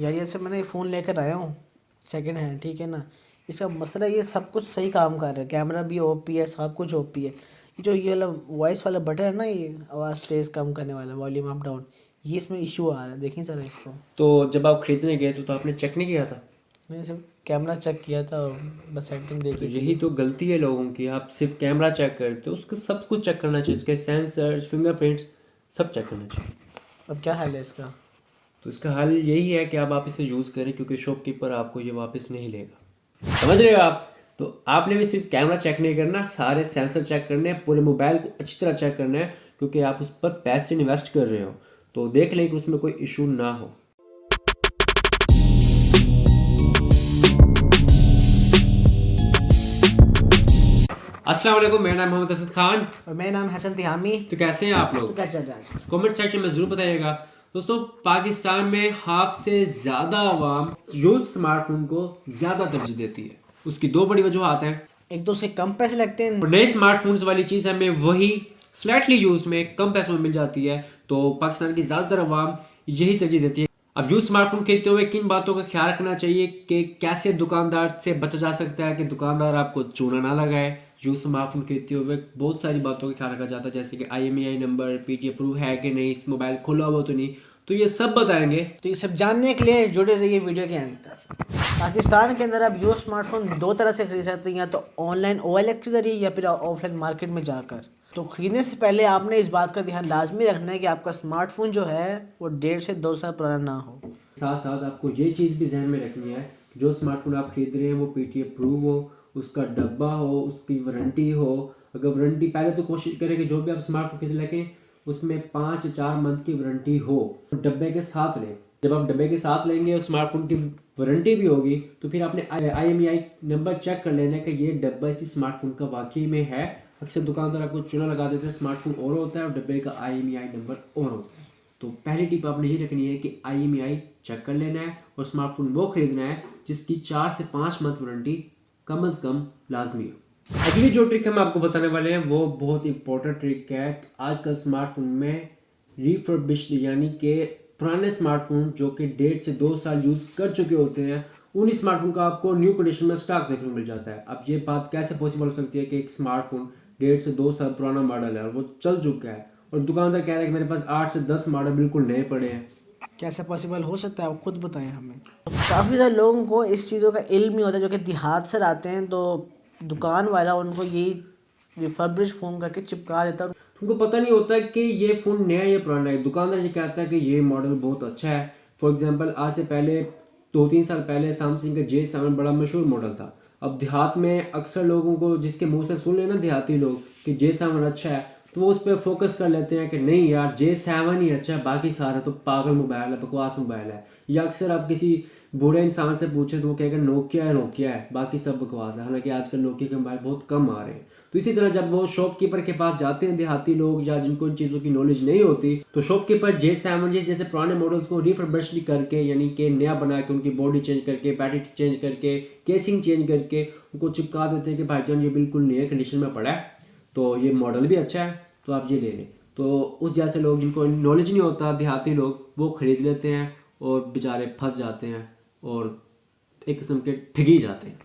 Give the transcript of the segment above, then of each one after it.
यार जैसे मैंने फ़ोन लेकर आया हूँ सेकंड हैंड, ठीक है ना। इसका मसला ये सब कुछ सही काम कर रहा है, कैमरा भी ओपी है, सब कुछ ओपी है। ये वाला वॉइस वाला बटन है ना, ये आवाज़ तेज़ कम करने वाला वॉल्यूम अप डाउन, ये इसमें इशू आ रहा है। देखिए ज़रा इसको। तो जब आप खरीदने गए तो आपने चेक नहीं किया था? मैंने सिर्फ कैमरा चेक किया था और बस सेटिंग तो देखी यही थी। तो गलती है लोगों की। आप सिर्फ कैमरा चेक करते हो, उसका सब कुछ चेक करना चाहिए, उसके सेंसर्स, फिंगरप्रिंट्स सब चेक करना चाहिए। अब क्या हाल है इसका? तो इसका हल यही है कि आप इसे यूज़ करें, क्योंकि शॉपकीपर आपको ये वापस नहीं लेगा। समझ रहे हो आप? तो आपने भी सिर्फ कैमरा चेक नहीं करना, सारे सेंसर चेक करने हैं, पूरे मोबाइल को अच्छी तरह चेक करना है, क्योंकि आप उस पर पैसे इन्वेस्ट कर रहे हो। तो देख लें कि उसमें कोई इशू ना हो। अस्सलाम वालेकुम, मेरा नाम मोहम्मद असद खान। और मेरा नाम हसन तिहामी। तो कैसे हैं आप तो लोग? क्या चल रहा है आज? कमेंट सेक्शन में ज़रूर बताइएगा। दोस्तों, पाकिस्तान में हाफ से ज़्यादा आवाम यूज स्मार्टफोन को ज़्यादा तरजीह देती है। उसकी दो बड़ी वजूहत हैं। एक तो उसके कम पैसे लगते हैं। और नए स्मार्टफोन्स वाली चीज़ हमें वही स्लाइटली यूज में कम पैसों में मिल जाती है। तो पाकिस्तान की ज़्यादातर आवाम यही तरजीह देती है। अब यूज स्मार्टफोन खरीदते हुए किन बातों का ख्याल रखना चाहिए कि कैसे दुकानदार से बचा जा सकता है कि दुकानदार आपको चूना ना लगाए। यूज स्मार्टफोन खरीदते हुए बहुत सारी बातों का ख्याल रखा जाता है, जैसे कि IMEI नंबर, PTA अप्रूव है कि नहीं, इस मोबाइल खुला हुआ तो नहीं। तो ये सब बताएंगे। तो ये सब जानने के लिए जुड़े रहिए वीडियो के अंत तक। पाकिस्तान के अंदर आप यूज स्मार्टफोन दो तरह से खरीद सकते हैं, या तो ऑनलाइन OLX के जरिए या फिर ऑफलाइन मार्केट में जाकर। तो खरीदने से पहले आपने इस बात का ध्यान लाजमी रखना है कि आपका स्मार्टफोन जो है वो 1.5 से 2 साल पुराना ना हो। साथ साथ आपको ये चीज़ भी जहन में रखनी है, जो स्मार्टफोन आप खरीद रहे हैं वो PTA अप्रूव हो, उसका डब्बा हो, उसकी वारंटी हो। अगर वारंटी, पहले तो कोशिश करें कि जो भी आप स्मार्टफोन खरीद लें उसमें 5 या 4 मंथ की वारंटी हो, डब्बे के साथ लें। जब आप डब्बे के साथ लेंगे और स्मार्टफोन की वारंटी भी होगी, तो फिर आपने IMEI नंबर चेक कर लेना है कि ये डब्बा इसी स्मार्टफोन का वाकई में है। अक्सर दुकानदार आपको चूना लगा देते हैं, स्मार्टफोन और होता है और डब्बे का IMEI नंबर और होता है। तो पहली टिप आपने ये रखनी है कि IMEI चेक कर लेना है और स्मार्टफोन वो खरीदना है जिसकी 4 से 5 मंथ वारंटी कम अज़ कम लाजमी हो। अगली जो ट्रिक हम आपको बताने वाले हैं वो बहुत इंपॉर्टेंट ट्रिक है। आजकल स्मार्टफोन में रिफर्बिश्ड यानी कि पुराने स्मार्टफोन जो कि 1.5 से 2 साल यूज़ कर चुके होते हैं, उन्हीं स्मार्टफोन का आपको न्यू कंडीशन में स्टॉक देखने को मिल जाता है। अब ये बात कैसे पॉसिबल हो सकती है कि एक स्मार्टफोन 1.5 से 2 साल पुराना मॉडल है और वो चल चुका है, और दुकानदार कह रहा है कि मेरे पास 8 से 10 मॉडल बिल्कुल नए पड़े हैं। कैसे पॉसिबल हो सकता है, आप खुद बताएं हमें। काफ़ी सारे लोगों को इस चीज़ों का इल्म नहीं होता, जो कि देहात से आते हैं। तो दुकान वाला उनको यही रिफर्बिश फ़ोन करके चिपका देता है। उनको पता नहीं होता कि ये फ़ोन नया या पुराना है। दुकानदार ये कहता है कि ये मॉडल बहुत अच्छा है। फॉर एग्जांपल, आज से पहले 2-3 साल पहले सैमसंग का J7 बड़ा मशहूर मॉडल था। अब देहात में अक्सर लोगों को, जिसके मुंह से सुन लेना देहाती लोग कि J7 अच्छा है, तो वो उस पर फोकस कर लेते हैं कि नहीं यार J7 ही अच्छा है, बाकी सारा तो पागल मोबाइल है, बकवास मोबाइल है। या अक्सर आप किसी बूढ़े इंसान से पूछे तो वो कहेगा नोकिया है, बाकी सब बकवास है। हालांकि आजकल नोकिया के मोबाइल बहुत कम आ रहे हैं। तो इसी तरह जब वो शॉपकीपर के पास जाते हैं देहाती लोग या जिनको इन चीज़ों की नॉलेज नहीं होती, तो शॉपकीपर J7 जैसे पुराने मॉडल्स को रिफर्बिश्ड करके यानी कि नया बना के उनकी बॉडी चेंज करके, बैटरी चेंज करके, केसिंग चेंज करके उनको चिपका देते हैं कि भाईजान ये बिल्कुल नए कंडीशन में पड़ा है, तो ये मॉडल भी अच्छा है, तो आप ये ले लें। तो उस जैसे लोग जिनको नॉलेज नहीं होता, देहाती लोग, वो खरीद लेते हैं और बेचारे फंस जाते हैं और एक किस्म के ठगी जाते हैं।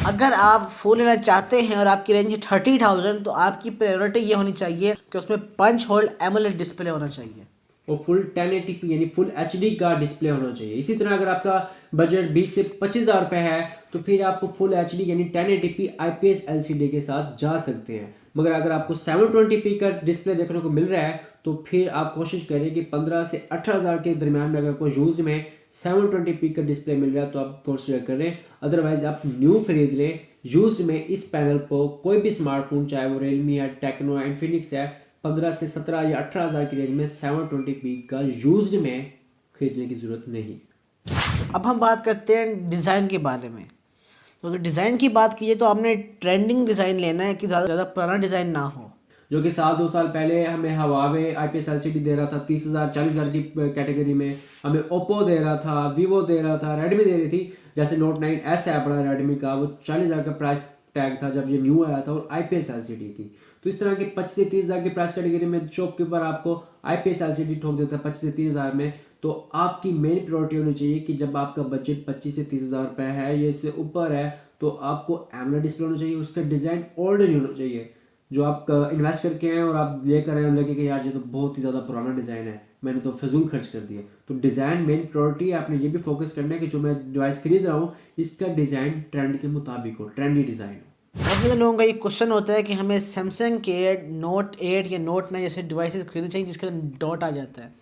अगर आप फ़ोन लेना चाहते हैं और आपकी रेंज है 30,000, तो आपकी प्रायोरिटी ये होनी चाहिए कि उसमें पंच होल्ड एमोलेड डिस्प्ले होना चाहिए और फुल 1080p यानी फुल HD का डिस्प्ले होना चाहिए। इसी तरह अगर आपका बजट 20 से 25,000 रुपये है तो फिर आप फुल HD यानी 1080p IPS LCD के साथ जा सकते हैं। मगर अगर आपको 720p का डिस्प्ले देखने को मिल रहा है तो फिर आप कोशिश करें कि 15 से 18,000 के दरमियान में अगर कोई यूज में 720p का डिस्प्ले मिल रहा है तो आप कंसिडर करें। अदरवाइज आप न्यू खरीद लें। यूज में इस पैनल पर कोई भी स्मार्टफोन, चाहे वो रियलमी है, टेक्नो है, इन्फिनिक्स है, 15 से 17 या 18,000 की रेंज में 720p का यूज्ड में खरीदने की ज़रूरत नहीं। अब हम बात करते हैं डिज़ाइन के बारे में। तो अगर डिज़ाइन की बात कीजिए तो आपने ट्रेंडिंग डिज़ाइन लेना है कि ज़्यादा पुराना डिज़ाइन ना हो। जो कि 2 साल पहले हमें हवावे IPS LCD दे रहा था 30,000 40,000 की कैटेगरी में, हमें ओप्पो दे रहा था, वीवो दे रहा था, रेडमी दे रही थी। जैसे Note 9S है अपना रेडमी का, वो 40,000 का प्राइस टैग था जब ये न्यू आया था और IPS LCD थी। तो इस तरह के 25 से 30,000 की प्राइस कैटेगरी में शॉपकीपर आपको IPS LCD ठोक देता है 25 से 30,000 में। तो आपकी मेन प्रायोरिटी होनी चाहिए कि जब आपका बजट 25 से 30,000 रुपये है या इससे ऊपर है तो आपको एमोलेड डिस्प्ले होना चाहिए, उसका डिज़ाइन ऑलरेडी होना चाहिए। जो आप इन्वेस्ट करके आए और आप लेकर आए लगे कि यार ये तो बहुत ही ज़्यादा पुराना डिज़ाइन है, मैंने तो फजूल खर्च कर दिया। तो डिज़ाइन मेन प्रायोरिटी है। आपने ये भी फोकस करना है कि जो मैं डिवाइस खरीद रहा हूँ इसका डिज़ाइन ट्रेंड के मुताबिक हो, ट्रेंडी डिज़ाइन हो। बहुत ज़्यादा लोगों का ये क्वेश्चन होता है कि हमें सैमसंग के नोट 8 या नोट 9 जैसे डिवाइसेस खरीदने चाहिए जिसके अंदर डॉट आ जाता है।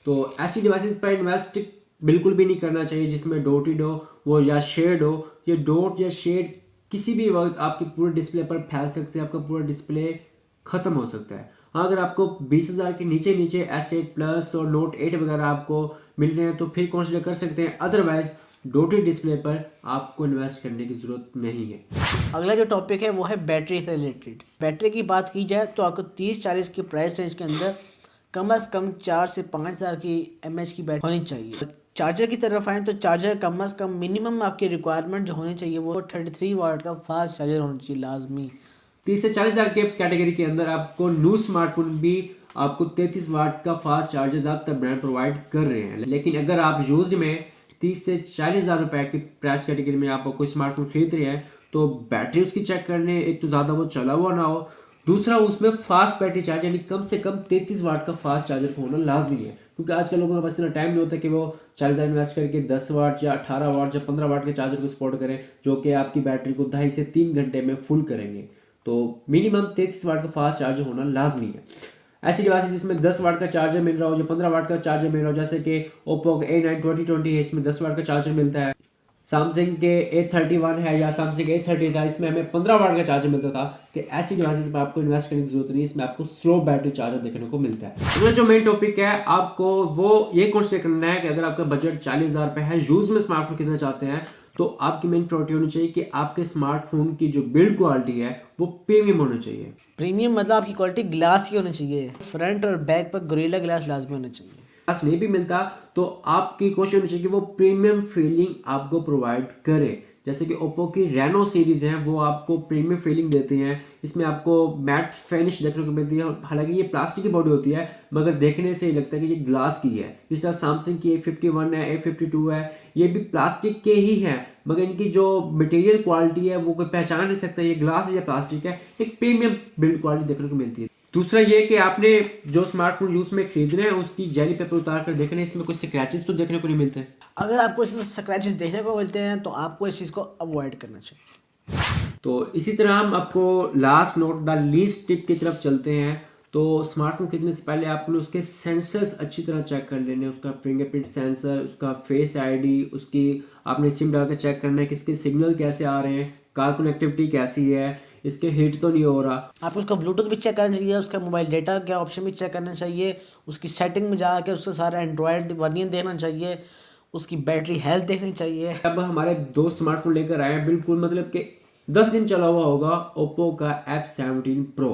तो ऐसी डिवाइसेस पर इन्वेस्ट बिल्कुल भी नहीं करना चाहिए जिसमें डॉटेड हो वो या शेड हो। ये डॉट या शेड किसी भी वक्त आपके पूरे डिस्प्ले पर फैल सकते हैं, आपका पूरा डिस्प्ले ख़त्म हो सकता है। हाँ, अगर आपको 20,000 के नीचे नीचे S8 प्लस और नोट 8 वगैरह आपको मिल रहे हैं तो फिर कंसीडर कर सकते हैं, अदरवाइज डॉटेड डिस्प्ले पर आपको इन्वेस्ट करने की ज़रूरत नहीं है। अगला जो टॉपिक है वो है बैटरी से रिलेटेड। बैटरी की बात की जाए तो आपको 30-40 की प्राइस रेंज के अंदर कम से कम 4 से 5,000 की mAh की बैटरी होनी चाहिए। चार्जर की तरफ आए तो चार्जर कम से कम मिनिमम आपकी रिक्वायरमेंट जो होनी चाहिए वो 33 वाट का फास्ट चार्जर होना चाहिए लाजमी। 30 से 40,000 के कैटेगरी के अंदर आपको न्यू स्मार्टफोन भी आपको 33 वाट का फास्ट चार्जर ज़्यादातर ब्रांड प्रोवाइड कर रहे हैं। लेकिन अगर आप यूज्ड में 30 से 40,000 रुपए की प्राइस कैटेगरी में आप कोई स्मार्टफोन खरीद रहे हैं तो बैटरी उसकी चेक कर लें। एक तो ज़्यादा वो चला हुआ ना हो, दूसरा उसमें फास्ट बैटरी चार्ज यानी कम से कम 33 वाट का फास्ट चार्जर होना लाजमी है। क्योंकि आजकल लोगों के पास इतना टाइम नहीं होता कि वो 40,000 इन्वेस्ट करके 10 वाट या 18 वाट या 15 वाट के चार्जर को सपोर्ट करें जो कि आपकी बैटरी को 2.5 से 3 घंटे में फुल करेंगे। तो मिनिमम 33 वाट का फास्ट चार्जर होना लाजमी है। ऐसी डिवाइस जिसमें 10 वाट का चार्जर मिल रहा हो, जो 15 वाट का चार्जर मिल रहा हो, जैसे कि ओप्पो का A9 2020 है, इसमें 10 वाट का चार्जर मिलता है। सैमसंग के A31 है या सैमसंग A30 था, इसमें हमें 15 वाट का चार्जर मिलता था। तो ऐसी डिवाइसेस पर आपको इन्वेस्ट करने की जरूरत नहीं है, इसमें आपको स्लो बैटरी चार्जर देखने को मिलता है। तो जो मेन टॉपिक है आपको वो ये कंसीडर करना है कि अगर आपका बजट 40,000 रुपये है, यूज में स्मार्टफोन खरीदना चाहते हैं तो आपकी मेन प्रायोरिटी होनी चाहिए कि आपके स्मार्टफोन की जो बिल्ड क्वालिटी है वो प्रीमियम होनी चाहिए। प्रीमियम मतलब आपकी क्वालिटी ग्लास की होनी चाहिए, फ्रंट और बैक पर गोरिल्ला ग्लास लाजमी होना चाहिए। ग्लास नहीं भी मिलता तो आपकी कोशिश होनी चाहिए कि वो प्रीमियम फीलिंग आपको प्रोवाइड करे। जैसे कि ओप्पो की रेनो सीरीज़ है वो आपको प्रीमियम फीलिंग देते हैं। इसमें आपको मैट फिनिश देखने को मिलती है, हालांकि ये प्लास्टिक की बॉडी होती है मगर देखने से ही लगता है कि ये ग्लास की है। इस तरह सैमसंग की A51 है, A52 है, ये भी प्लास्टिक के ही है मगर इनकी जो मटेरियल क्वालिटी है वो कोई पहचान नहीं सकता ये ग्लास है या प्लास्टिक है। एक प्रीमियम बिल्ड क्वालिटी देखने को मिलती है। दूसरा ये कि आपने जो स्मार्टफोन यूज़ में खरीद रहे हैं उसकी जेली पेपर उतार कर देखना है, इसमें कोई स्क्रैचेस तो देखने को नहीं मिलते। अगर आपको इसमें स्क्रैचेस देखने को मिलते हैं तो आपको इस चीज़ को अवॉइड करना चाहिए। तो इसी तरह हम आपको last note the least tip की तरफ चलते हैं। तो स्मार्टफोन खरीदने से पहले आपने उसके सेंसर्स अच्छी तरह चेक कर लेने, उसका फिंगरप्रिंट सेंसर, उसका फेस आईडी, उसकी आपने सिम डाल कर चेक करना है कि इसके सिग्नल कैसे आ रहे हैं, कार कनेक्टिविटी कैसी है, इसके हीट तो नहीं हो रहा। आप उसका ब्लूटूथ भी चेक करना चाहिए, उसका मोबाइल डेटा क्या ऑप्शन भी चेक करना चाहिए, उसकी सेटिंग में जाकर उसका सारा एंड्रॉयड वर्जन देखना चाहिए, उसकी बैटरी हेल्थ देखनी चाहिए। अब हमारे दो स्मार्टफोन लेकर आए हैं, बिल्कुल मतलब कि 10 दिन चला हुआ होगा ओप्पो का F17 Pro।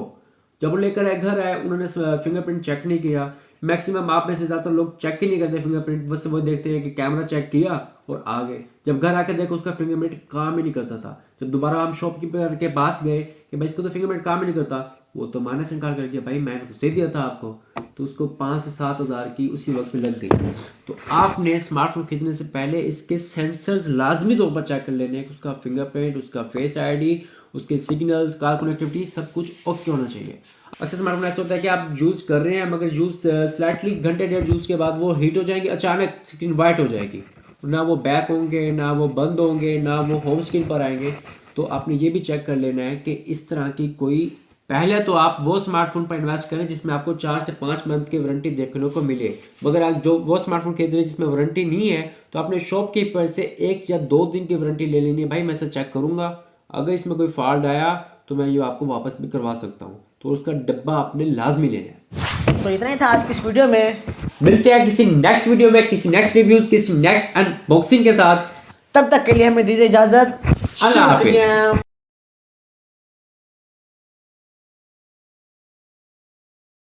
जब वो लेकर आए घर आए उन्होंने फिंगरप्रिंट चेक नहीं किया। मैक्सिमम आप में से ज़्यादातर लोग चेक ही नहीं करते फिंगरप्रिंट, बस वो देखते हैं कि कैमरा चेक किया और आ गए। जब घर आकर देखो उसका फिंगरप्रिंट काम ही नहीं करता था। जब दोबारा हम शॉपकीपर के पास गए कि भाई इसको तो फिंगरप्रिंट काम ही नहीं करता, वो तो मानने से इनकार कर दिया, भाई मैंने तो सही दिया था आपको। तो उसको 5 से 7 हज़ार की उसी वक्त में लग गई। तो आपने स्मार्टफोन खरीदने से पहले इसके सेंसर्स लाजमी तौर पर चेक कर लेने हैं कि उसका फिंगरप्रिंट, उसका फेस आईडी, उसके सिग्नल्स, कार कनेक्टिविटी सब कुछ ओके होना चाहिए। अक्सर स्मार्टफोन ऐसा होता है कि आप यूज़ कर रहे हैं मगर यूज़ स्लाइटली घंटे डेढ़ यूज़ के बाद वो हीट हो जाएंगी, अचानक स्क्रीन वाइट हो जाएगी, ना वो बैक होंगे, ना वो बंद होंगे, ना वो होम स्क्रीन पर आएंगे। तो आपने ये भी चेक कर लेना है कि इस तरह की कोई, पहले तो आप वो स्मार्टफोन पर इन्वेस्ट करें जिसमें आपको 4 से 5 मंथ की वारंटी देखने को मिले। मगर आप जो वो स्मार्टफोन खरीद रहे हैं जिसमें वारंटी नहीं है तो आपने शॉपकीपर से 1 या 2 दिन की वारंटी ले लेनी है। भाई मैं इसे चेक करूँगा, अगर इसमें कोई फॉल्ट आया तो मैं ये आपको वापस भी करवा सकता हूँ। तो उसका डब्बा आपने लाजमी लेना है। तो इतना ही था आज की इस वीडियो में। मिलते हैं किसी नेक्स्ट वीडियो में, किसी नेक्स्ट रिव्यूज, किसी नेक्स्ट अनबॉक्सिंग के साथ। तब तक के लिए हमें दीजिए इजाज़त। अल्लाह हाफिज़।